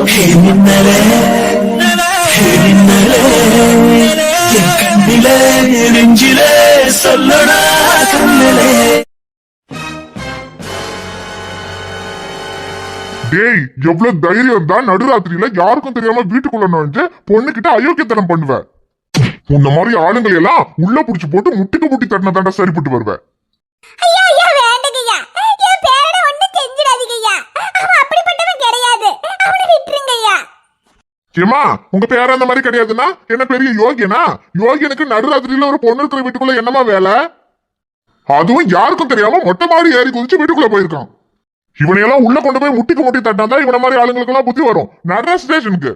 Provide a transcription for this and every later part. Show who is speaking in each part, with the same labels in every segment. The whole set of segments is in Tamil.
Speaker 1: மின்னலே மின்னலே என் கண்ணிலே நெஞ்சிலே சொல்லடா கண்ணிலே.
Speaker 2: டேய், எவ்வளவு தைரியம் தான் நடுராத்திரியில யாருக்கும் தெரியாம வீட்டுக்குள்ள நுழைஞ்சு பொண்ணுகிட்ட அயோக்கியத்தனம் பண்ணுவ. உன்ன மாதிரி ஆளுங்களை எல்லாம் உள்ள புடிச்சு போட்டு முட்டிக்கு முட்டி தட்டின தாண்டா சரிப்பட்டு வருவ. ஏமா, உங்க பேர அந்த மாதிரி கிடையாதுன்னா என்ன பெரிய யோகியனா? யோகியனுக்கு நடுராத்திரியில ஒரு பொண்ணு இருக்கிற வீட்டுக்குள்ள என்னமா வேலை? அதுவும் யாருக்கும் தெரியாம மொட்டை மாதிரி ஏறி குதிச்சு வீட்டுக்குள்ள போயிருக்கான். இவனையெல்லாம் உள்ள கொண்டு போய் முட்டிக்கு முட்டி தட்டாதான் இவன மாதிரி ஆளுங்களுக்கு எல்லாம் புத்தி வரும். நடராஜ் ஸ்டேஷனுக்கு.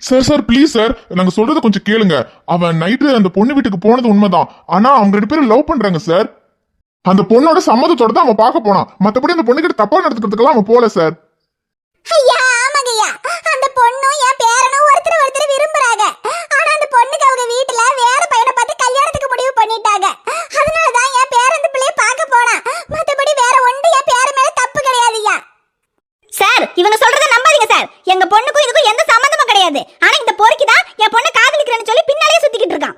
Speaker 3: சார் ப்ளீஸ் சார், நாங்க சொல்றத கொஞ்சம் கேளுங்க. அவன் நைட்டு அந்த பொண்ணு வீட்டுக்கு போனது உண்மைதான். ஆனா அவங்க 2 பேரும் லவ் பண்றாங்க சார். அந்த பொண்ணோட சம்மதத்தோட தான் அவன் பார்க்க போனான். மத்தபடி அந்த பொண்ணு கிட்ட தப்பா நடத்துக்கிறதுக்கெல்லாம் அவன் போல சார்.
Speaker 4: அந்த பொண்ணும் என் பேரனும் ஒருத்தர் விரும்புறாங்க. ஆனா அந்த பொண்ணுக்கு அவங்க வீட்டுல வேற பையனை பார்த்து கல்யாணத்துக்கு முடிவு பண்ணிட்டாங்க. அதனாலதான் என் பேரன் அந்த பிள்ளைய பார்க்க போனான். மத்தபடி வேற ஒன்று என் பேர மேல தப்பு கிடையாதுயா. சார், இவங்க சொல்றத நம்பாதீங்க சார். எங்க பொண்ணுக்கும் இதுக்கும் எந்த சம்பந்தமும் கிடையாது. ஆனா இந்த பொறுக்கி தான் என் பொண்ணை காதலிக்கிறேன்னு சொல்லி பின்னாலே சுத்திக்கிட்டு இருக்கான்.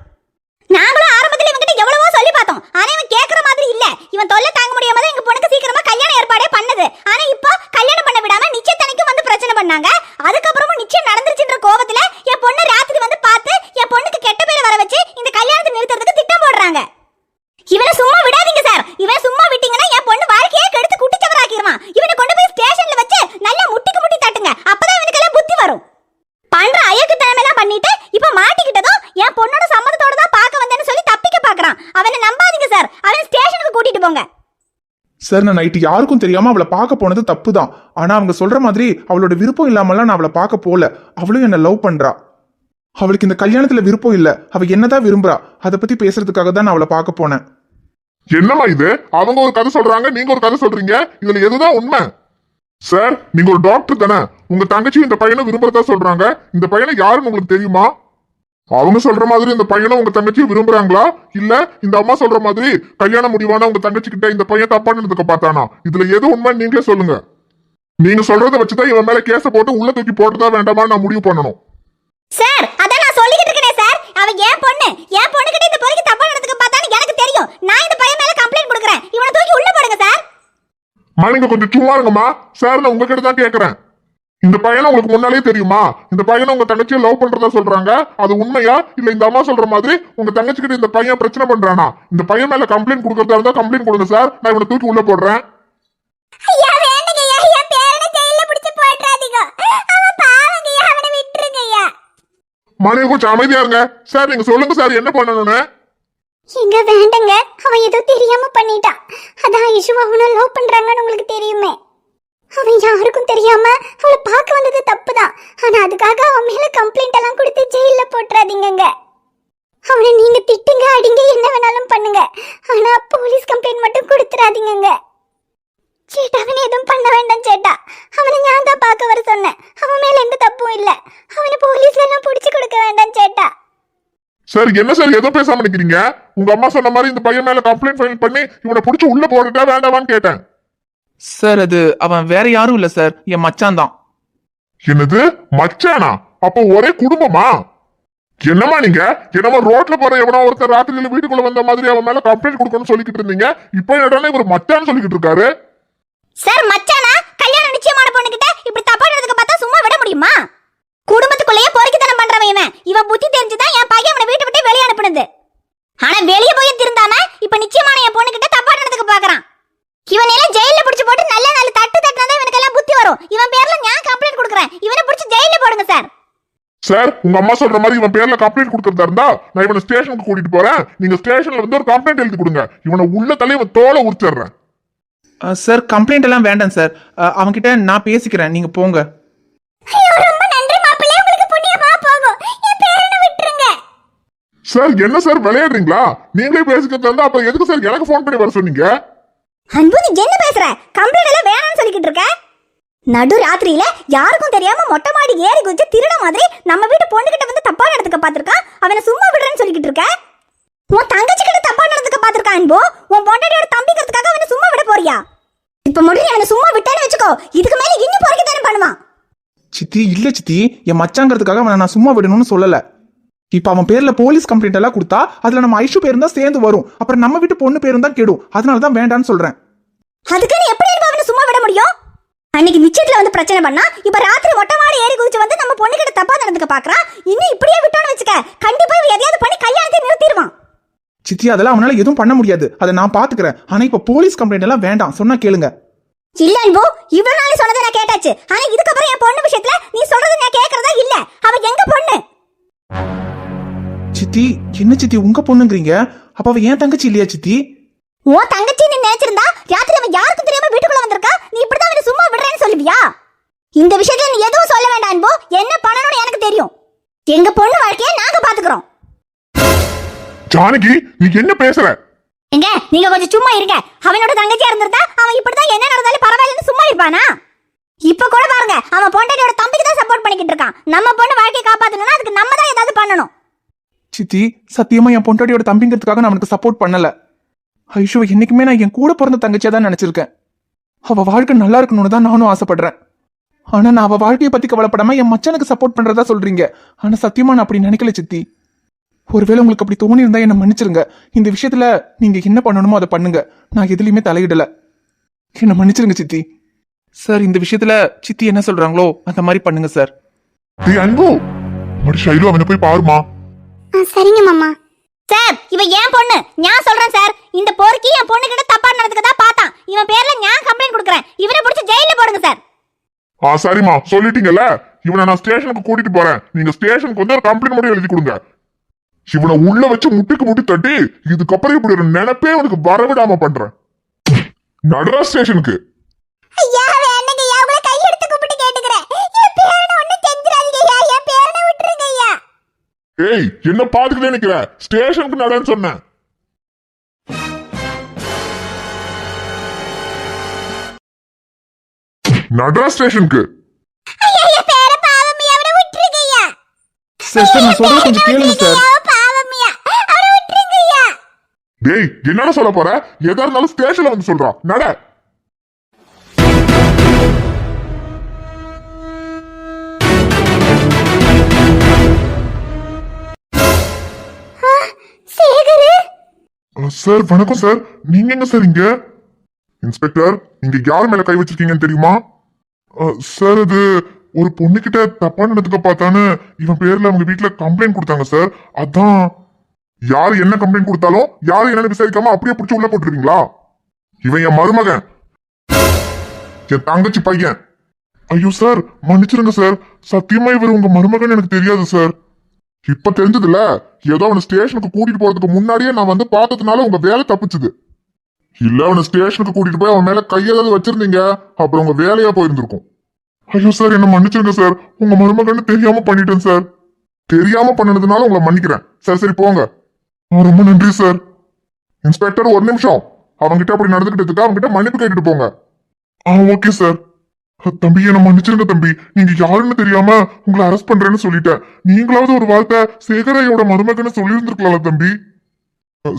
Speaker 4: நாங்களும் ஆரம்பத்துல இவங்கிட்ட எவ்வளவோ சொல்லி பார்த்தோம். ஆனா இவன் கேக்குற மாதிரி இல்ல. இவன் தொல்லை தாங்க முடியாம தான் எங்க பொண்ணுக்கு சீக்கிரமா கல்யாணம் ஏற்பாடே பண்ணது. ஆனா இப்போ கல்யாணம் பண்ண விடாம நிச்சயத்தனைக்கு வந்து பிரச்சனை பண்ணாங்க. அதுக்கப்புறமும் நிச்சயம் நடந்துருச்சுன்ற கோவத்துல என் பொண்ணு ராத்திரி வந்து பார்த்து என் பொண்ணுக்கு கெட்ட பேரை வர வச்சு இந்த கல்யாணத்தை நிறுத்துறதுக்கு திட்டம் போடுறாங்க. இவனை சும்மா விடாதீங்க சார். இவனை சும்மா விட்டீங்கன்னா என் பொண்ணு வாழ்க்கையே கெடுத்து குட்டிச்சவராக்கிடுவான். இவனை கொண்டு போய் ஸ்டேஷன்ல வச்சு நல்லா முட்டிக்கு முட்டி தட்டுங்க. அப்பதான் இவனுக்கு எல்லாம் புத்தி வரும். பண்ற அயக்குத்தனமே எல்லாம் பண்ணிட்டு இப்ப மாட்டிக்கிட்டதும் என் பொண்ணோட சம்மதத்தோட தான் பார்க்க வந்தேன்னு சொல்லி தப்பிக்க பாக்குறான். அவனை நம்பாதீங்க சார். அவன் ஸ்டேஷனுக்கு கூட்டிட்டு போங்க.
Speaker 3: சார், நான் நைட்டு யாருக்கும் தெரியாம அவளை பார்க்க போனது தப்பு தான். ஆனா அவங்க சொல்ற மாதிரி அவளோட விருப்பம் இல்லாமலாம் நான் அவளை பார்க்க போல. அவளும் என்ன லவ் பண்றா. அவளுக்கு இந்த கல்யாணத்துல விருப்பம் இல்ல. அவ என்னதான் விரும்புறா அதை பத்தி பேசுறதுக்காக தான் நான் அவளை பார்க்க போனேன்.
Speaker 2: என்னமா இது? அவங்க ஒரு கதை சொல்றாங்க, நீங்க ஒரு கதை சொல்றீங்க. இதுல எதுதான் உண்மை? சார், நீங்க ஒரு டாக்டர் தானே? உங்க தங்கச்சி இந்த பையனை விரும்புறதா சொல்றாங்க. இந்த பையனை யாருன்னு உங்களுக்கு தெரியுமா? அவங்க சொல்ற மாதிரி இந்த பையனும் உங்க தங்கச்சியும் விரும்புறாங்களா? இல்ல இந்த அம்மா சொல்ற மாதிரி கல்யாணம் முடிவான உங்க தங்கச்சி கிட்ட இந்த பையன் தப்பானதுக்கு பார்த்தானா? இதுல எது உண்மை நீங்களே சொல்லுங்க. நீங்க சொல்றத வச்சுதான் இவன் மேல கேஸ போட்டு உள்ள தூக்கி போட்டுதான் வேண்டாமா நான் முடிவு பண்ணணும்.
Speaker 4: சார், அதான் நான் சொல்லிக்கிட்டு இருக்கேன் சார். அவ என் பொண்ணு கிட்ட இந்த பொறுக்கி தப்பா நடந்துக்க பார்த்தான்னு எனக்கு தெரியும். நான் இந்த பையன் மேல கம்ப்ளைண்ட் கொடுக்கறேன். இவனை தூக்கி உள்ள போடுங்க சார்.
Speaker 2: நீங்க கொஞ்சம் சும்மா இருங்கம்மா. சார், நான் உங்ககிட்ட தான் கேக்குறேன். இந்த பையனை உங்களுக்கு முன்னாலே தெரியுமா? இந்த பையனை உங்க தங்கச்சியை லவ் பண்றதா சொல்றாங்க. அது உண்மையா? இல்ல இந்த அம்மா சொல்ற மாதிரி உங்க தங்கச்சி கிட்ட இந்த பையன் பிரச்சனை பண்றானா? இந்த பையன் மேல கம்ப்ளைண்ட் கொடுக்கறதா இருந்தா கம்ப்ளைண்ட் கொடுங்க சார். நான் இவனை தூக்கி உள்ள போடுறேன்.
Speaker 4: ஐயா வேண்டங்கய்யா, என் பேரனை ஜெயில்ல பிடிச்சு போட்றாதீங்க. அவன் பாவங்கய்யா, அவனை விட்டுருங்கய்யா.
Speaker 2: மணி கொஞ்சம் அமைதியா இருங்க. சார், நீங்க சொல்லுங்க சார், என்ன பண்ணணும்னு.
Speaker 4: எங்க வேண்டங்க, அவன் ஏதோ தெரியாம பண்ணிட்டான். அதான் ஐஷு அவனை லவ் பண்றாங்கன்னு உங்களுக்கு தெரியுமே. அவன் யாருக்கும் தெரியாம அவளை பார்க்க வந்தது தப்புதான். ஆனா அதுக்காக அவன் மேல கம்ப்ளைண்ட் எல்லாம் கொடுத்து ஜெயில போட்டுறாதீங்க. அவனை நீங்க திட்டுங்க, அடிங்க, என்ன வேணாலும் பண்ணுங்க. ஆனா போலீஸ் கம்ப்ளைண்ட் மட்டும் கொடுத்துறாதீங்க. சேட்டா, அவனை எதுவும் பண்ண வேண்டாம் சேட்டா. அவனை நான் தான் பார்க்க வர சொன்னேன். அவன் மேல எந்த தப்பும் இல்ல. அவனை போலீஸ்ல எல்லாம் புடிச்சு கொடுக்க வேண்டாம் சேட்டா.
Speaker 2: சார், என்ன சார் ஏதோ பேசாம நிக்கிறீங்க? உங்க அம்மா சொன்ன மாதிரி இந்த பையன் மேல கம்ப்ளைண்ட் ஃபைல் பண்ணி இவனை புடிச்சு உள்ள போட்டுட்டா வேண்டாமான்னு கேட்டேன்.
Speaker 5: சார், அது அவன் வேற யாரும் இல்ல சார், என் மச்சான் தான்.
Speaker 2: என்னது மச்சானா? அப்போ ஒரே குடும்பமா? என்னமா நீங்க என்னமா ரோட்ல போற எவனோ ஒருத்தர் ராத்திரியில வீட்டுக்குள்ள வந்த மாதிரி அவன் மேல கம்ப்ளைண்ட் கொடுக்கணும்னு சொல்லிக்கிட்டு இருந்தீங்க. இப்போ என்னடா இவர் மச்சான்னு சொல்லிக்கிட்டு இருக்காரு?
Speaker 4: சார், மச்சானா? கல்யாணம் நிச்சயமான பொண்ணுகிட்ட இப்படி தப்பா நடந்துக்க பார்த்தா சும்மா விட முடியுமா? குடும்பத்துக்குள்ளேயே பொறுக்கித்தனம் பண்றவன் இவன். இவன் புத்தி தெரிஞ்சுதான் என் பையன் அவனை வீட்டை விட்டு வெளியே அனுப்புனது. ஆனா வெளியே போய் திருந்தாம இப்ப நிச்சயமான என் பொண்ணுகிட்ட தப்பா நடந்துக்க பாக்குறான். இவன் எல்லாம் ஜெயில பிடிச்சு போட்டு நல்ல நாள் தட்டு தட்டினா இவனுக்கு எல்லாம் புத்தி வரும். இவன் பேர்ல நான் கம்ப்ளைண்ட் கொடுக்கறேன். இவனை பிடிச்சு ஜெயில போடுங்க சார்.
Speaker 2: சார், உங்க அம்மா சொல்ற மாதிரி இவன் பேர்ல கம்ப்ளைண்ட் கொடுக்கறதா இருந்தா நான் இவனை ஸ்டேஷனுக்கு கூட்டிட்டு போறேன். நீங்க ஸ்டேஷன்ல வந்து ஒரு கம்ப்ளைண்ட் எழுதி கொடுங்க. இவனை உள்ள தள்ளி இவன் தோலை உரிச்சிடுறேன்.
Speaker 5: சார், கம்ப்ளைண்ட் எல்லாம் வேண்டாம் சார். அவன்கிட்ட நான் பேசிக்கிறேன், நீங்க போங்க.
Speaker 4: ரொம்ப நன்றி மாப்பிள்ளை, உங்களுக்கு புண்ணியமா போகும். என் பேரனை விட்டுருங்க.
Speaker 2: சார், என்ன சார் விளையாடுறீங்களா? நீங்களே பேசிக்கிறதா இருந்தா அப்புறம் எதுக்கு சார் எனக்கு ஃபோன் பண்ணி வர சொன்னீங்க?
Speaker 4: அன்பு, நீ என்ன பேசுற? கம்ப்ளைண்ட் எல்லாம் வேணாம்னு சொல்லிக்கிட்டு இருக்க. நடு ராத்திரியில யாருக்கும் தெரியாம மொட்டை மாடி ஏறி குதிச்சு திருட மாதிரி நம்ம வீட்டு பொண்ணுகிட்ட வந்து தப்பா நடந்துக்க பாத்துருக்கான். அவனை சும்மா விடுறேன்னு சொல்லிக்கிட்டு இருக்க. உன் தங்கச்சி கிட்ட தப்பா நடந்துக்க பாத்துருக்கான் அன்பு. உன் பொண்டாட்டியோட தம்பிக்கிறதுக்காக அவனை சும்மா விட போறியா? இப்ப முடிஞ்சு அவனை சும்மா விட்டானே வச்சுக்கோ, இதுக்கு மேல இன்னும் பொறுக்கி தானே பண்ணுவான்.
Speaker 3: சித்தி இல்ல சித்தி, என் மச்சாங்கிறதுக்காக அவனை நான் சும்மா விடணும்னு சொல்லல. இப்ப அவன் பேர்ல போலீஸ் கம்ப்ளைண்ட் எல்லாம் கொடுத்தா அதுல நம்ம ஐஷு பேரும் தான் சேர்ந்து வரும், அப்புறம் நம்ம வீட்டு பொண்ணு பேரும் தான் கெடும். அதனாலதான் வேண்டான்னு சொல்றேன்.
Speaker 4: அதுக்கு நீ எப்படி அவனை சும்மா விட முடியும்? அன்னைக்கு நிச்சயத்துல வந்து பிரச்சனை பண்ணா, இப்ப ராத்திரி மொட்டை மாடி ஏறி குதிச்சு வந்து நம்ம பொண்ணு கிட்ட தப்பா நடந்துக்க பாக்குறான். இன்னும் இப்படியே விட்டோன்னு வச்சுக்க, கண்டிப்பா எதையாவது பண்ணி கல்யாணத்தை நிறுத்திடுவான்.
Speaker 3: சித்தி அதெல்லாம் அவனால எதுவும் பண்ண முடியாது, அதை நான் பாத்துக்கிறேன். ஆனா இப்ப போலீஸ் கம்ப்ளைண்ட் எல்லாம் வேண்டாம், சொன்னா கேளுங்க.
Speaker 4: இல்ல அன்பு, இவ்வளவு நாள் சொன்னதை நான் கேட்டாச்சு. ஆனா இதுக்கப்புறம் என் பொண்ணு விஷயத்துல நீ சொல்றதை நான் கேட்கறதா இல்ல. அவ எங்க பொண்ணு?
Speaker 3: சித்தி என்ன சித்தி உங்க பொண்ணுங்கிறீங்க? அப்ப அவ ஏன் தங்கச்சி இல்லையா சித்தி?
Speaker 4: உன் தங்கச்சி நீ நினைச்சிருந்தா ராத்திரி அவன் யாருக்கும் தெரியாம வீட்டுக்குள்ள வந்திருக்கா, நீ இப்படிதான் அவனை சும்மா விடுறேன்னு சொல்லுவியா? இந்த விஷயத்துல நீ எதுவும் சொல்ல வேண்டாம் அன்பு. என்ன பண்ணணும்னு எனக்கு தெரியும். எங்க பொண்ணு வாழ்க்கையை நாங்க பாத்துக்கிறோம்.
Speaker 2: ஜானகி நீ என்ன பேசுற?
Speaker 4: எங்க நீங்க கொஞ்சம் சும்மா இருங்க. அவனோட தங்கச்சியா இருந்திருந்தா அவன் இப்படிதான் என்ன நடந்தாலும் பரவாயில்லன்னு சும்மா இருப்பானா? இப்ப கூட பாருங்க, அவன் பொண்டாட்டியோட தம்பிக்கு தான் சப்போர்ட் பண்ணிக்கிட்டு இருக்கான். நம்ம பொண்ணு வாழ்க்கையை காப்பாத்தணும்னா அதுக்கு நம்ம தான் ஏதாவது பண்ணணும்.
Speaker 3: சித்தி சத்தியமா என் பொண்டாட்டியோட தம்பிங்கிறதுக்காக நான் அவனுக்கு சப்போர்ட் பண்ணல. ஐஷுவை என்னைக்குமே நான் என் கூட பிறந்த தங்கச்சியா தான் நினைச்சிருக்கேன். அவ வாழ்க்கை நல்லா இருக்கணும்னு தான் நானும் ஆசைப்படுறேன். ஆனா நான் அவ வாழ்க்கையை பத்தி கவலைப்படாம என் மச்சனுக்கு சப்போர்ட் பண்றதா சொல்றீங்க. ஆனா சத்தியமா நான் அப்படி நினைக்கல சித்தி. ஒருவேளை உங்களுக்கு அப்படி தோணி இருந்தா என்ன மன்னிச்சிருங்க. இந்த விஷயத்துல நீங்க என்ன பண்ணணுமோ அதை பண்ணுங்க. நான் எதுலயுமே தலையிடல. என்ன மன்னிச்சிருங்க சித்தி. சார் இந்த விஷயத்துல சித்தி என்ன சொல்றாங்களோ அந்த மாதிரி பண்ணுங்க சார்.
Speaker 2: அன்பு மடி ஷைலு அவனை போய் பாருமா.
Speaker 4: சரிங்க மாமா. சார் இவ ஏன் பொண்ணு, நான் சொல்றேன் சார். இந்த பொறுக்கி என் பொண்ணு கிட்ட தப்பா நடந்துக்கதா பார்த்தான். இவன் பேர்ல நான் கம்ப்ளைண்ட் கொடுக்கறேன். இவனை பிடிச்சி ஜெயில போடுங்க சார்.
Speaker 2: சரிம்மா சொல்லிட்டீங்கல்ல, இவனை நான் ஸ்டேஷனுக்கு கூட்டிட்டு போறேன். நீங்க ஸ்டேஷனுக்கு வந்து ஒரு கம்ப்ளைண்ட் மட்டும் எழுதி கொடுங்க. இவனை உள்ள வச்சு முட்டிக்கு முட்டி தட்டி இதுக்கப்புறம் இப்படி ஒரு நினைப்பே உனக்கு வரவிடாம பண்றேன். நடரா ஸ்டேஷனுக்கு.
Speaker 4: ஐயா வேணுங்க ஐயா, உங்களை கை எடுத்து கூப்பிட்டு கேட்டுக்கிறேன். என் பேரனை ஒண்ணு செஞ்சிராதீங்க ஐயா, என் பேரனை விட்டுருங்க ஐயா.
Speaker 2: ஏய் என்ன பாத்துக்கிட்டே நிக்கிற? ஸ்டேஷனுக்கு நடன்னு சொன்னேன். நடரா ஸ்டேஷனுக்கு.
Speaker 4: ஐயா என் பேர பாவமியா, அவனை விட்டுருங்க ஐயா.
Speaker 3: சார் சார் நான் சொல்றது கொஞ்சம் கேளுங்க சார்.
Speaker 4: பாவமியா, அவனை விட்டுருங்க ஐயா.
Speaker 2: டேய் என்னடா சொல்ல போற? எதா இருந்தாலும் ஸ்டேஷன்ல வந்து சொல்றா. நட. சார் வணக்கம் சார். நீங்க எங்க சார் இங்க? இன்ஸ்பெக்டர் நீங்க யார் மேல கை வச்சிருக்கீங்கன்னு தெரியுமா? சார் அது ஒரு பொண்ணுகிட்ட தப்பா நடந்துக்க பார்த்தான்னு இவன் பேர்ல அவங்க வீட்டுல கம்ப்ளைண்ட் கொடுத்தாங்க சார். அதான். யாரு என்ன கம்ப்ளைண்ட் கொடுத்தாலும் யாரு என்னன்னு விசாரிக்காம அப்படியே பிடிச்சி உள்ள போட்டுருக்கீங்களா? இவன் என் மருமகன், என் தங்கச்சி பையன். ஐயோ சார் மன்னிச்சிருங்க சார். சத்தியமா இவர் உங்க மருமகன் எனக்கு தெரியாது சார். இப்ப தெரிஞ்சதுல ஏதோ அவனை ஸ்டேஷனுக்கு கூட்டிட்டு போறதுக்கு முன்னாடியே நான் வந்து பார்த்ததுனால உங்க வேலை தப்பிச்சுது. இல்ல அவனை ஸ்டேஷனுக்கு கூட்டிட்டு போய் அவன் மேல கையேதாவது வச்சிருந்தீங்க, அப்புறம் உங்க வேலையா போயிருந்திருக்கும். ஐயோ சார் என்ன மன்னிச்சிருங்க சார். உங்க மருமகன்னு தெரியாம பண்ணிட்டேன் சார். தெரியாம பண்ணதுனால உங்களை மன்னிக்கிறேன். சரி போங்க. ரொம்ப நன்றி சார். இன்ஸ்பெக்டர் ஒரு நிமிஷம், அவன்கிட்ட அப்படி நடந்துகிட்டதுக்கு அவன்கிட்ட மன்னிப்பு கேட்டுட்டு போங்க. Okay sir. தம்பி என்ன மன்னிச்சிருங்க தம்பி. நீங்க யாருன்னு தெரியாம உங்களை அரெஸ்ட் பண்றேன்னு சொல்லிட்டேன். நீங்களாவது ஒரு வார்த்தை சேகரையோட மருமகன்னு சொல்லியிருந்திருக்கலாம்ல தம்பி.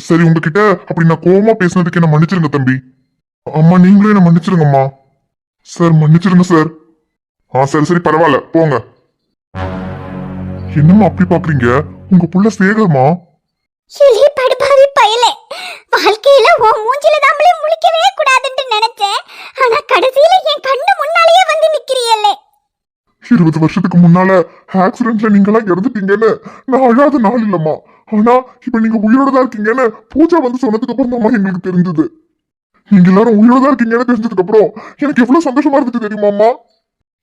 Speaker 2: சரி உங்ககிட்ட அப்படி நான் கோவமா பேசினதுக்கு என்ன மன்னிச்சிருங்க தம்பி. அம்மா நீங்களும் என்ன மன்னிச்சிருங்கம்மா. சார் மன்னிச்சிருங்க சார். சரி பரவாயில்ல போங்க. என்னம்மா அப்படி பாக்குறீங்க? உங்க புள்ள சேகரமா?
Speaker 4: இலே படுபாவி பயலே, வாழ்க்கையில உன் மூஞ்சில நம்மளே முழிக்கவே கூடாதுன்னு நினைச்சேன். ஆனா கடைசியில என் கண்ணு முன்னாலேயே வந்து நிக்கிறியல்லே.
Speaker 2: 20 வருஷத்துக்கு முன்னால ஆக்சிடென்ட்ல நீங்களாம் இறந்துட்டீங்கன்னு நான் அழாத நாள் இல்லம்மா. ஆனா இப்ப நீங்க உயிரோட தான் இருக்கீங்கன்னு பூஜா வந்து சொன்னதுக்கு அப்புறம் தான் எங்களுக்கு தெரிஞ்சது. நீங்க எல்லாரும் உயிரோட தான் இருக்கீங்கன்னு தெரிஞ்சதுக்கு அப்புறம் எனக்கு எவ்வளவு சந்தோஷமா இருந்துச்சு தெரியுமாம்மா.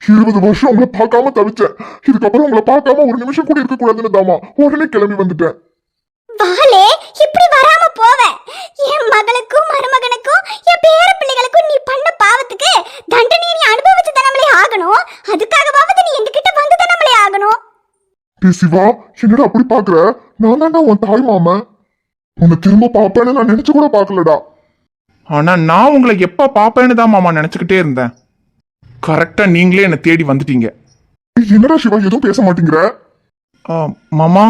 Speaker 2: 20 வருஷம் உங்களை பார்க்காம தவிச்சேன். இதுக்கப்புறம் உங்களை பார்க்காம ஒரு நிமிஷம் கூட இருக்க கூடாதுன்னு தாமா உடனே கிளம்பி வந்துட்டேன்.
Speaker 4: வாலே இப்படி வராம போவ. என் மகளுக்கும் மருமகனுக்கும் என் பேர பிள்ளைகளுக்கும் நீ பண்ண பாவத்துக்கு தண்டனை நீ அனுபவிச்சு தானே ஆகணும். அதுக்காகவாவது நீ எங்ககிட்ட வந்து தானே ஆகணும்.
Speaker 2: சிவா என்னடா அப்படி பாக்குற? நான் தான்டா உன் தாய் மாமன். உன்னை திரும்ப பாப்பேன்னு நான் நினைச்சு கூட பாக்கலடா.
Speaker 3: ஆனா நான் உங்களை எப்ப பாப்பேன்னு தான் மாமா நினைச்சுக்கிட்டே இருந்தேன். கரெக்டா நீங்களே என்ன தேடி வந்துட்டீங்க.
Speaker 2: என்னடா சிவா எதுவும் பேச மாட்டேங்கிற?
Speaker 3: மாமா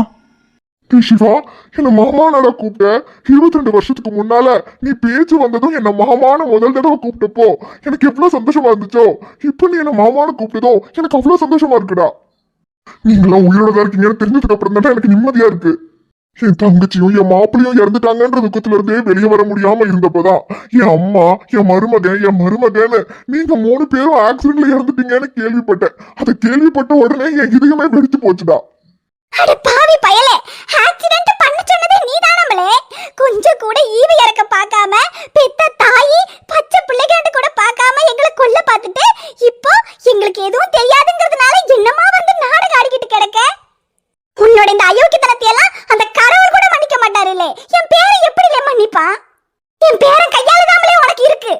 Speaker 2: டேய் சிவா, என்ன மாமா நாடா கூப்பிட்ட? 22 வருஷத்துக்கு முன்னால நீ பேச்சு வந்ததும் என்ன மாமான்னு முதல் தடவை கூப்பிட்டப்போ எனக்கு எவ்வளவு சந்தோஷமா இருந்துச்சோ, இப்ப நீ என்ன மாமான்னு கூப்பிட்டதோ எனக்கு அவ்வளவு சந்தோஷமா இருக்குடா. நீங்களாம் உயிரோட தான் இருக்கீங்கன்னு தெரிஞ்சதுக்கு அப்புறம் தான் எனக்கு நிம்மதியா இருக்கு. என் தங்கச்சியும் என் மாப்பிள்ளையும் இறந்துட்டாங்கன்ற துக்கத்துல இருந்தே வெளியே வர முடியாம இருந்தப்பதான் என் அம்மா, என் மருமகன்னு நீங்க 3 பேரும் ஆக்சிடென்ட்ல இறந்துட்டீங்கன்னு கேள்விப்பட்டேன். அதை கேள்விப்பட்ட உடனே என் இதயமே வெடிச்சு போச்சுடா.
Speaker 4: அட பாவி பயலே, ஆக்சிடென்ட் பண்ண சொன்னது நீதானம்பளே. கொஞ்சம் கூட ஈவு இறக்க பார்க்காம, பெத்த தாயி பச்சை பிள்ளைகள்ட்ட கூட பார்க்காம எங்களை கொல்ல பார்த்துட்டு இப்போ எங்களுக்கு எதுவும் தெரியாதுங்கிறதுனால என்னமா வந்து நாடகம் ஆடிக்கிட்டு கிடக்க. உன்னோட இந்த அயோக்கியத்தனத்தை எல்லாம் அந்த கடவுள் கூட மன்னிக்க மாட்டாருல்லே. என் பேரை எப்படி மன்னிப்பான்? என் பேரன் கையால தாமலே உனக்கு இருக்கு.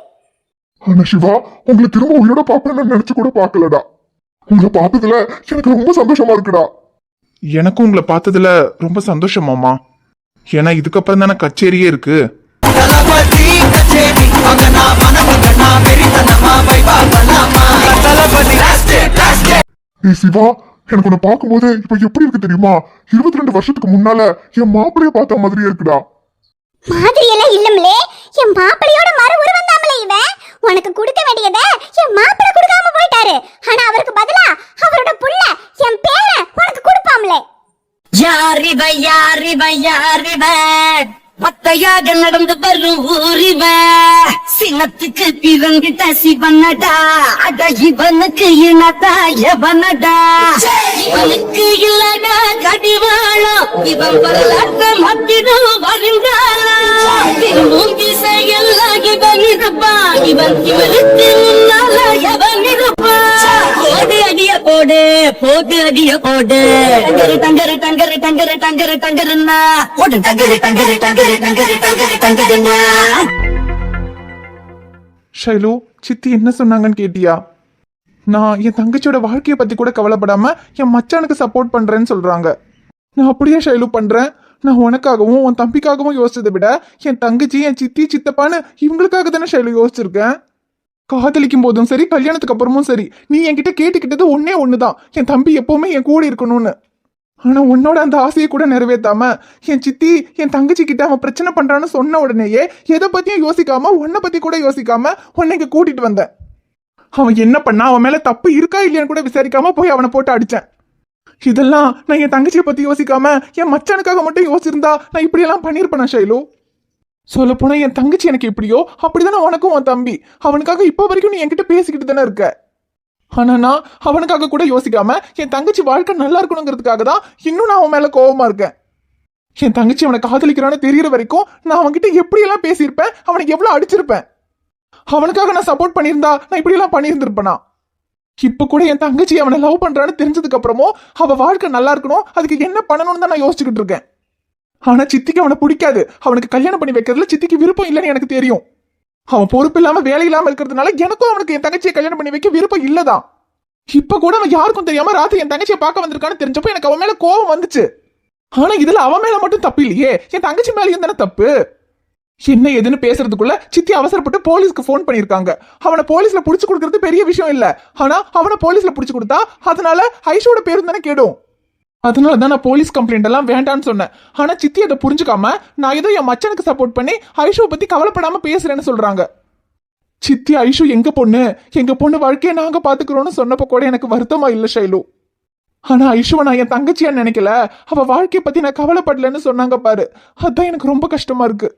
Speaker 2: ஆனா சிவா, உங்களை திரும்ப உயிரோட பாப்பேன்னு நினைச்சு கூட பாக்கலடா. உங்களை பார்த்ததுல எனக்கு ரொம்ப சந்தோஷமா இருக்குடா.
Speaker 3: எனக்கும் உங்களை பார்த்ததுல ரொம்ப சந்தோஷமாமா. ஏன்னா இதுக்கப்புறம் தானே கச்சேரியே இருக்கு.
Speaker 1: தளபதி கச்சேரி மகனா மனமகனா வெறித்தனமா வைபா பண்ணாமா தளபதி லாஸ்ட்.
Speaker 2: ஏய் சிவா, எனக்கு உன்னை பார்க்கும்போது இப்ப எப்படி இருக்கு தெரியுமா? 22 வருஷத்துக்கு முன்னால என் மாப்பிள்ளைய பார்த்த மாதிரியே இருக்குடா.
Speaker 4: மாதிரி எல்லாம் இல்லம்லே, என் மாப்பிளையோட மறு உருவம் தாமலே இவன். உனக்கு கொடுக்க வேண்டியதை என் மாப்பிளை கொடுக்காம போயிட்டாரு. ஆனா அவருக்கு பதிலா அவரோட புள்ள என் பேரை உனக்கு கொடுப்பாம்லே.
Speaker 6: யாரிவன் மத்தையாக நடந்து வரும் ஊரிவன். சினத்துக்கு பிறங்கிட்ட சிவனடா, அட இவனுக்கு இனதா எவனடா. இவனுக்கு இல்லடா கடிவாளம், இவன் வரலாற்ற மத்திடும் வருங்காலம். திரும்பும் திசையெல்லாம் இவன் இருப்பான், இவனுக்கு முன்னால எவன் இருப்பான். போடு அடிய போடு, போடு அடிய போடு. டங்கரு டங்கரு டங்கரு டங்கரு டங்கரு டங்கருன்னா போடு. டங்கரு டங்கரு டங்கரு டங்கரு டங்கரு டங்கருன்னா.
Speaker 3: ஷைலு, சித்தி என்ன சொன்னாங்கன்னு கேட்டியா? நான் என் தங்கச்சியோட வாழ்க்கையை பத்தி கூட கவலைப்படாம என் மச்சானுக்கு சப்போர்ட் பண்றேன்னு சொல்றாங்க. நான் அப்படியே ஷைலு பண்றேன். நான் உனக்காகவும் உன் தம்பிக்காகவும் யோசிச்சதை விட என் தங்கச்சி, என் சித்தி, சித்தப்பான்னு இவங்களுக்காக தானே ஷைலு யோசிச்சிருக்கேன். காதலிக்கும் போதும் சரி, கல்யாணத்துக்கு அப்புறமும் சரி, நீ என்கிட்ட கேட்டுக்கிட்டது ஒண்ணுதான், என் தம்பி எப்பவுமே என் கூட இருக்கணும்னு. ஆனா உன்னோட அந்த ஆசையை கூட நிறைவேற்றாம என் சித்தி என் தங்கச்சி கிட்ட அவன் பிரச்சனை பண்றான்னு சொன்ன உடனேயே எதை பத்தியும் யோசிக்காம, உன்னை பத்தி கூட யோசிக்காம உன்னை இங்க கூட்டிட்டு வந்தேன். அவன் என்ன பண்ணா, அவன் மேல தப்பு இருக்கா இல்லையான்னு கூட விசாரிக்காம போய் அவனை போட்டு அடிச்சேன். இதெல்லாம் நான் என் தங்கச்சியை பத்தி யோசிக்காம என் மச்சானுக்காக மட்டும் யோசிச்சிருந்தா நான் இப்படியெல்லாம் பண்ணிருப்பேனா ஷைலு? சொல்ல போனா என் தங்கச்சி எனக்கு எப்படியோ அப்படிதானே உனக்கும் உன் தம்பி. அவனுக்காக இப்போ வரைக்கும் நீ என்கிட்ட பேசிக்கிட்டு தானே இருக்க. ஆனா நான் அவனுக்காக கூட யோசிக்காம என் தங்கச்சி வாழ்க்கை நல்லா இருக்கணுங்கிறதுக்காக தான் இன்னும் நான் அவன் மேல கோவமா இருக்கேன். என் தங்கச்சி அவனை காதலிக்கிறான்னு தெரியற வரைக்கும் நான் அவன்கிட்ட எப்படியெல்லாம் பேசியிருப்பேன், அவனுக்கு எவ்வளவு அடிச்சிருப்பேன். அவனுக்காக நான் சப்போர்ட் பண்ணியிருந்தா நான் இப்படியெல்லாம் பண்ணியிருந்திருப்பேனா? இப்ப கூட என் தங்கச்சி அவனை லவ் பண்றான்னு தெரிஞ்சதுக்கு அப்புறமும் அவ வாழ்க்கை நல்லா இருக்கணும், அதுக்கு என்ன பண்ணணும்னு தான் நான் யோசிச்சுக்கிட்டு இருக்கேன். ஆனா சித்திக்கு அவனை பிடிக்காது. அவனுக்கு கல்யாணம் பண்ணி வைக்கிறதுல சித்திக்கு விருப்பம் இல்லைன்னு எனக்கு தெரியும். அவன் பொறுப்பு இல்லாம வேலை இல்லாம இருக்கிறதுனால எனக்கும் அவனுக்கு என் தங்கச்சியை கல்யாணம் பண்ணி வைக்க விருப்பம் இல்லதான். இப்ப கூட அவன் யாருக்கும் தெரியாம ராத்திரி என் தங்கச்சியை பார்க்க வந்திருக்கான்னு தெரிஞ்சப்போ எனக்கு அவன் மேல கோவம் வந்துச்சு. ஆனா இதுல அவன் மேல மட்டும் தப்பு இல்லையே, என் தங்கச்சி மேலேயும் தானே தப்பு. என்ன எதுன்னு பேசுறதுக்குள்ள சித்தி அவசரப்பட்டு போலீஸ்க்கு போன் பண்ணிருக்காங்க. அவனை போலீஸ்ல புடிச்சு கொடுக்கறது பெரிய விஷயம் இல்ல, ஆனா அவனை போலீஸ்ல புடிச்சு கொடுத்தா அதனால ஐஷோட பேரும் தானே கேடும். அதனாலதான் நான் போலீஸ் கம்ப்ளைண்ட் எல்லாம் வேண்டான்னு சொன்னேன். ஆனா சித்தி அதை புரிஞ்சுக்காம நான் ஏதோ என் மச்சனுக்கு சப்போர்ட் பண்ணி ஐஷோ பத்தி கவலைப்படாம பேசுறேன்னு சொல்றாங்க. சித்தி ஐஷு எங்க பொண்ணு வாழ்க்கையை நாங்க பாத்துக்கிறோம்னு சொன்னப்ப கூட எனக்கு வருத்தமா இல்ல ஷைலு. ஆனா ஐஷுவை நான் என் தங்கச்சியா நினைக்கல, அவ வாழ்க்கையை பத்தி நான் கவலைப்படலன்னு சொன்னாங்க பாரு, அதான் எனக்கு ரொம்ப கஷ்டமா இருக்கு.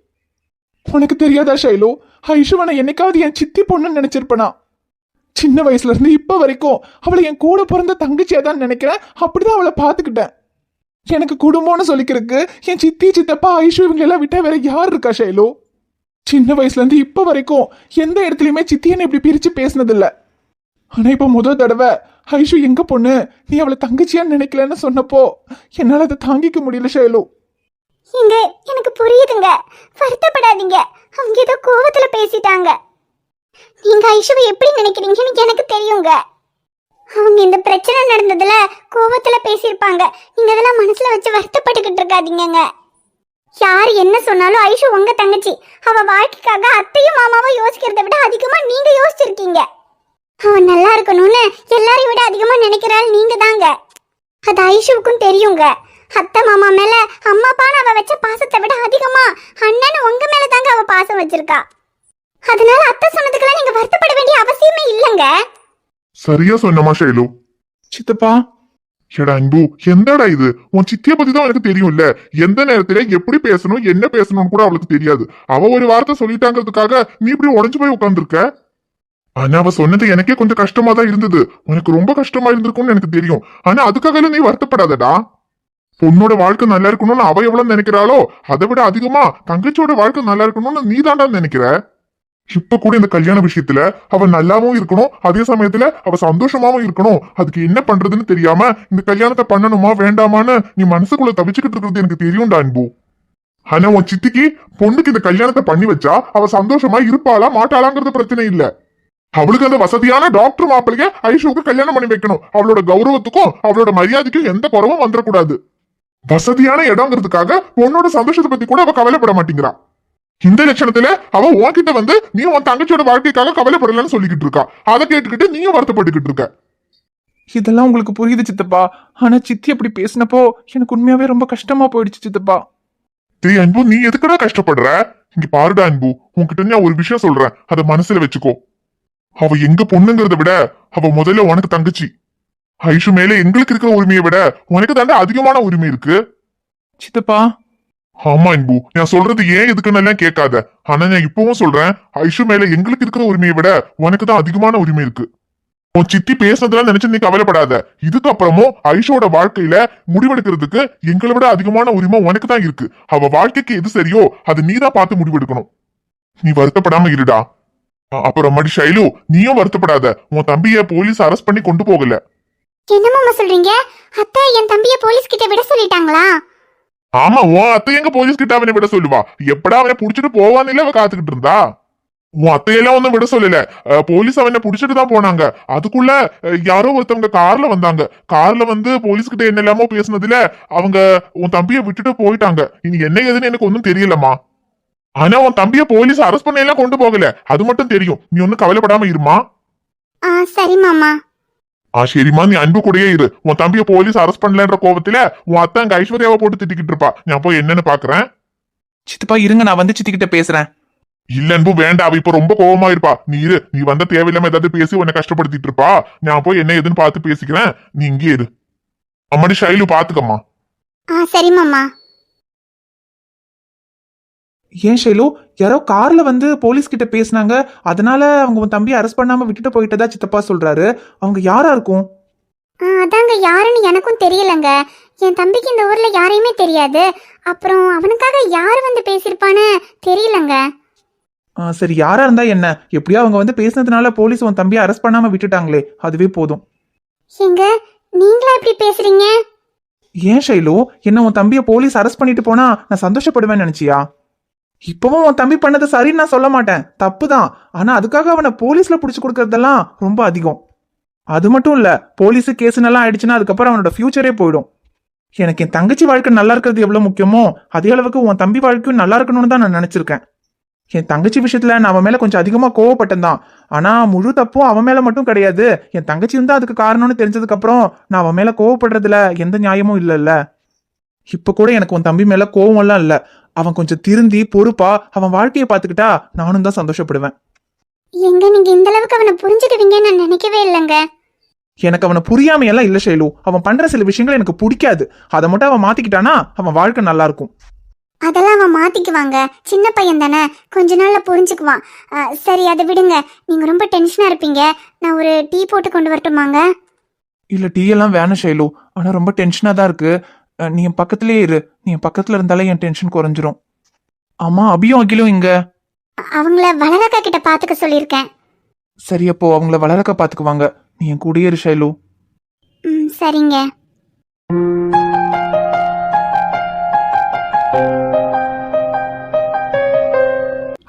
Speaker 3: உனக்கு தெரியாதா ஷைலு, ஐஷுவை நான் என்னைக்காவது என் சித்தி பொண்ணுன்னு நினைச்சிருப்பேனா? சின்ன வயசுல இருந்து இப்ப வரைக்கும் அவளை என் கூட பிறந்த தங்கச்சியா தான் நினைக்கிறேன். அப்படிதான் அவளை பாத்துக்கிட்டேன். எனக்கு குடும்பம்னு சொல்லிக்கிறதுக்கு என் சித்தி, சித்தப்பா, ஐஷு இவங்க எல்லாம் விட்டா வேற யார் இருக்கா ஷைலு? சின்ன வயசுல இருந்து இப்ப வரைக்கும் எந்த இடத்துலயுமே சித்தியன்னு இப்படி பிரிச்சு பேசினது இல்ல. ஆனா இப்ப முதல் தடவை ஐஷு எங்க பொண்ணு, நீ அவளை தங்கச்சியான்னு நினைக்கலன்னு சொன்னப்போ என்னால அதை தாங்கிக்க முடியல ஷைலு.
Speaker 4: இங்க எனக்கு புரியுதுங்க, வருத்தப்படாதீங்க. அவங்க ஏதோ கோவத்துல பேசிட்டாங்க. நீங்க ஐஷுவை எப்படி நினைக்கிறீங்கன்னு எனக்கு தெரியுங்க. அவங்க இந்த பிரச்சனை நடந்ததுல கோவத்துல பேசியிருப்பாங்க. நீங்க அதெல்லாம் மனசுல வச்சு வருத்தப்பட்டுக்கிட்டு இருக்காதீங்க. யார் என்ன சொன்னாலும் ஐஷு உங்க தங்கச்சி. அவ வாழ்க்கைக்காக அத்தையும் மாமாவும் யோசிக்கிறத விட அதிகமா நீங்க யோசிச்சிருக்கீங்க. அவன் நல்லா இருக்கணும்னு எல்லாரையும் விட அதிகமா நினைக்கிறாள் நீங்க தாங்க. அது ஐஷுவுக்கும் தெரியுங்க. அத்தை மாமா மேல அம்மா அப்பான்னு அவ வச்ச பாசத்தை விட அதிகமா அண்ணன் உங்க மேல தாங்க அவ பாசம் வச்சிருக்கா. அதனால அத்தை சொன்னதுக்கெல்லாம் நீங்க வருத்தப்பட வேண்டிய அவசியமே இல்லைங்க.
Speaker 2: சரியா சொன்னமா ஷைலு.
Speaker 3: சித்தப்பா
Speaker 2: ஏடா அன்பு, எந்தடா இது? உன் சித்திய பத்தி தான் எனக்கு தெரியும்ல. எந்த நேரத்துல எப்படி பேசணும் என்ன பேசணும்னு கூட அவளுக்கு தெரியாது. அவ ஒரு வார்த்தை சொல்லிட்டாங்கிறதுக்காக நீ இப்படி உடஞ்சு போய் உட்கார்ந்துருக்க. ஆனா அவ சொன்னது எனக்கே கொஞ்சம் கஷ்டமா தான் இருந்தது. உனக்கு ரொம்ப கஷ்டமா இருந்திருக்கும்னு எனக்கு தெரியும். ஆனா அதுக்காக நீ வருத்தப்படாதடா. பொண்ணோட வாழ்க்கை நல்லா இருக்கணும்னு அவ எவ்வளவு நினைக்கிறாளோ அதை விட அதிகமா தங்கச்சியோட வாழ்க்கை நல்லா இருக்கணும்னு நீ தாண்டா நினைக்கிற. இப்ப கூட இந்த கல்யாண விஷயத்துல அவ நல்லாவும் இருக்கணும், அதே சமயத்துல அவ சந்தோஷமாவும் இருக்கணும். அதுக்கு என்ன பண்றதுன்னு தெரியாம இந்த கல்யாணத்தை பண்ணணுமா வேண்டாமான்னு நீ மனசுக்குள்ள தவிச்சுக்கிட்டு இருக்கிறது எனக்கு தெரியும்டா அன்பு. ஆனா உன் சித்திக்கு பொண்ணுக்கு இந்த கல்யாணத்தை பண்ணி வச்சா அவ சந்தோஷமா இருப்பாளா மாட்டாளாங்கிறது பிரச்சனை இல்ல. அவளுக்கு அந்த வசதியான டாக்டர் மாப்பிள்ளைய ஐஷுக்கு கல்யாணம் பண்ணி வைக்கணும். அவளோட கௌரவத்துக்கும் அவளோட மரியாதைக்கும் எந்த குறவும் வந்துடக்கூடாது. வசதியான இடங்கிறதுக்காக பொண்ணோட சந்தோஷத்தை பத்தி கூட அவ கவலைப்பட மாட்டேங்கிறா. இந்த லட்சணத்துல அவ உன்கிட்ட வந்து நீ உன் தங்கச்சியோட வாழ்க்கைக்காக கவலைப்படலன்னு சொல்லிக்கிட்டு இருக்கா. அதை கேட்டுக்கிட்டு நீயும் வருத்தப்பட்டுக்கிட்டு இருக்க.
Speaker 3: இதெல்லாம் உங்களுக்கு புரியுது சித்தப்பா. ஆனா சித்தி அப்படி பேசினப்போ எனக்கு உண்மையாவே ரொம்ப கஷ்டமா போயிடுச்சு சித்தப்பா.
Speaker 2: டேய் அன்பு, நீ எதுக்குடா கஷ்டப்படுற? இங்க பாருடா அன்பு, உன்கிட்ட நான் ஒரு விஷயம் சொல்றேன், அதை மனசுல வச்சுக்கோ. அவ எங்க பொண்ணுங்கிறத விட அவ முதல்ல உனக்கு தங்கச்சி. ஐஷு மேல எங்களுக்கு இருக்கிற உரிமையை விட உனக்கு தாண்டா அதிகமான உரிமை இருக்கு.
Speaker 3: சித்தப்பா
Speaker 2: ஆமா அன்பு, நான் சொல்றது ஏன் எதுக்குன்னு எல்லாம் கேட்காத. ஆனா நான் இப்பவும் சொல்றேன், ஐஷு மேல எங்களுக்கு இருக்கிற உரிமையை விட உனக்கு தான் அதிகமான உரிமை இருக்கு. உன் சித்தி பேசுனதெல்லாம் நினைச்சு நீ கவலைப்படாத. இதுக்கப்புறமும் ஐஷோட வாழ்க்கையில முடிவெடுக்கிறதுக்கு எங்களை விட அதிகமான உரிமை உனக்கு தான் இருக்கு. அவ வாழ்க்கைக்கு எது சரியோ அதை நீ தான் பார்த்து முடிவெடுக்கணும். நீ வருத்தப்படாம இருடா. அப்புறம் மடி ஷைலு, நீயும் வருத்தப்படாத. உன் தம்பிய போலீஸ் அரெஸ்ட் பண்ணி கொண்டு போகல.
Speaker 4: என்ன மாமா சொல்றீங்க? அத்தை என் தம்பிய போலீஸ் கிட்ட விட சொல்லிட்டாங்களா?
Speaker 2: ஆமா, உன் அத்தை எங்க போலீஸ் கிட்ட அவனை விட சொல்லுவா? எப்படா அவனை புடிச்சிட்டு போவான்னு அவ காத்துக்கிட்டு இருந்தா. உன் அத்தையெல்லாம் ஒன்னும் விட சொல்லல. போலீஸ் அவனை புடிச்சிட்டு தான் போனாங்க. அதுக்குள்ள யாரோ ஒருத்தவங்க கார்ல வந்தாங்க. கார்ல வந்து போலீஸ் கிட்ட என்ன இல்லாமோ பேசுனதுல அவங்க உன் தம்பிய விட்டுட்டு போயிட்டாங்க. இனி என்ன ஏதுன்னு எனக்கு ஒன்னும் தெரியலம்மா. ஆனா உன் தம்பிய போலீஸ் அரெஸ்ட் பண்ண எல்லாம் கொண்டு போகல, அது மட்டும் தெரியும். நீ ஒன்னும் கவலைப்படாம இருமா.
Speaker 4: சரி மாமா.
Speaker 2: சரிம்மா, நீ அன்பு கூடயே இரு. உன் தம்பிய போலீஸ் அரெஸ்ட் பண்ணலன்ற கோபத்துல உன் அத்தை அங்க ஐஸ்வர்யாவை போட்டு திட்டிக்கிட்டு இருப்பா. நான் போய் என்னன்னு பாக்குறேன்.
Speaker 3: சித்தப்பா இருங்க, நான் வந்து சித்தி கிட்ட பேசுறேன்.
Speaker 2: இல்ல அன்பு வேண்டாம், அவ இப்ப ரொம்ப கோபமா இருப்பா. நீ இரு, நீ வந்த தேவையில்லாம ஏதாவது பேசி உன்னை கஷ்டப்படுத்திட்டு இருப்பா. நான் போய் என்ன ஏதுன்னு பார்த்து பேசிக்கிறேன். நீ இங்கே இரு. அம்மாடி ஷைலு பாத்துக்கம்மா.
Speaker 4: சரி மாமா.
Speaker 3: ஏன் ஷைலு, யாரோ கார்ல வந்து போலீஸ் கிட்ட பேசினாங்க, அதனால அவங்க உன் தம்பியை அரெஸ்ட் பண்ணாம விட்டுட்டு போயிட்டதா சித்தப்பா சொல்றாரு. அவங்க யாரா இருக்கும்?
Speaker 4: அதாங்க யாருன்னு எனக்கும் தெரியலங்க. என் தம்பிக்கு இந்த ஊர்ல யாரையுமே தெரியாது. அப்புறம் அவனுக்காக யார் வந்து பேசியிருப்பான்னு தெரியலங்க.
Speaker 3: சரி, யாரா இருந்தா என்ன? எப்படியோ அவங்க வந்து பேசினதுனால போலீஸ் உன் தம்பியை அரெஸ்ட் பண்ணாம விட்டுட்டாங்களே, அதுவே போதும்.
Speaker 4: எங்க நீங்களா இப்படி பேசுறீங்க?
Speaker 3: ஏன் ஷைலு, என்ன உன் தம்பியை போலீஸ் அரெஸ்ட் பண்ணிட்டு போனா நான் சந்தோஷப்படுவேன்னு நினைச்சியா? இப்பவும் உன் தம்பி பண்ணது சரின்னு நான் சொல்ல மாட்டேன், தப்புதான். ஆனா அதுக்காக அவனை போலீஸ்ல புடிச்சு கொடுக்கறதெல்லாம் ரொம்ப அதிகம். அது மட்டும் இல்ல, போலீஸு கேஸுன்னெல்லாம் ஆயிடுச்சுன்னா அதுக்கப்புறம் அவனோட ஃபியூச்சரே போயிடும். எனக்கு என் தங்கச்சி வாழ்க்கை நல்லா இருக்கிறது எவ்வளவு முக்கியமோ அதே அளவுக்கு உன் தம்பி வாழ்க்கையும் நல்லா இருக்கணும்னு தான் நான் நினைச்சிருக்கேன். என் தங்கச்சி விஷயத்துல நான் அவன் மேல கொஞ்சம் அதிகமா கோவப்பட்டேன் தான். ஆனா முழு தப்பும் அவன் மேல மட்டும் கிடையாது, என் தங்கச்சியும் தான் அதுக்கு காரணம்னு தெரிஞ்சதுக்கு அப்புறம் நான் அவன் மேல கோவப்படுறதுல எந்த நியாயமும் இல்லைல்ல. இப்ப கூட எனக்கு உன் தம்பி மேல கோவம் எல்லாம் இல்ல. அவன் கொஞ்சம் திருந்தி பொறுப்பா அவன் வாழ்க்கையை பார்த்துக்கிட்டா நானும் தான் சந்தோஷப்படுவேன்.
Speaker 4: எங்க நீங்க இந்த அளவுக்கு அவனை புரிஞ்சுக்குவீங்கன்னு நான் நினைக்கவே இல்லைங்க.
Speaker 3: எனக்கு அவனை புரியாம எல்லாம் இல்ல ஷைலு. அவன் பண்ற சில விஷயங்கள் எனக்கு பிடிக்காது. அதை மட்டும் அவன் மாத்திக்கிட்டானா அவன் வாழ்க்கை நல்லா இருக்கும்.
Speaker 4: அதெல்லாம் அவன் மாத்திக்குவாங்க, சின்ன பையன் தானே, கொஞ்ச நாள்ல புரிஞ்சுக்குவான். சரி அதை விடுங்க, நீங்க ரொம்ப டென்ஷனா இருப்பீங்க. நான் ஒரு டீ போட்டு கொண்டு வரட்டுமாங்க?
Speaker 3: இல்ல, டீ எல்லாம் வேணும் ஷைலு. ஆனா ரொம்ப டென்ஷனா தான் இருக்கு. நீ என் பக்கத்திலேயே இரு. நீ என் பக்கத்துல இருந்தாலே என் டென்ஷன் குறைஞ்சிரும். ஆமா, அபியும் அகிலும் இங்க.
Speaker 4: அவங்கள வளரக்கா கிட்ட பாத்துக்க சொல்லியிருக்கேன்.
Speaker 3: சரி, அப்போ அவங்கள வளரக்க பாத்துக்குவாங்க. நீ என் கூடயே இரு ஷைலு.
Speaker 4: சரிங்க.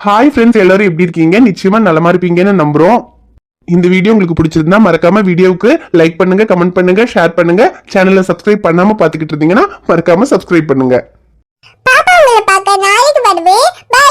Speaker 7: ஹாய் ஃப்ரெண்ட்ஸ், எல்லாரும் எப்படி இருக்கீங்க? நிச்சயமா நலமா இருப்பீங்கன்னு நம்புறோம். இந்த வீடியோ உங்களுக்கு பிடிச்சிருந்தா மறக்காம வீடியோவுக்கு லைக் பண்ணுங்க, கமெண்ட் பண்ணுங்க, ஷேர் பண்ணுங்க. சேனலை சப்ஸ்கிரைப் பண்ணாம பாத்துக்கிட்டு இருந்தீங்கன்னா மறக்காம சப்ஸ்கிரைப் பண்ணுங்க.
Speaker 4: பாப்பா உங்களை பார்க்க நாளைக்கு வருவேன். பை.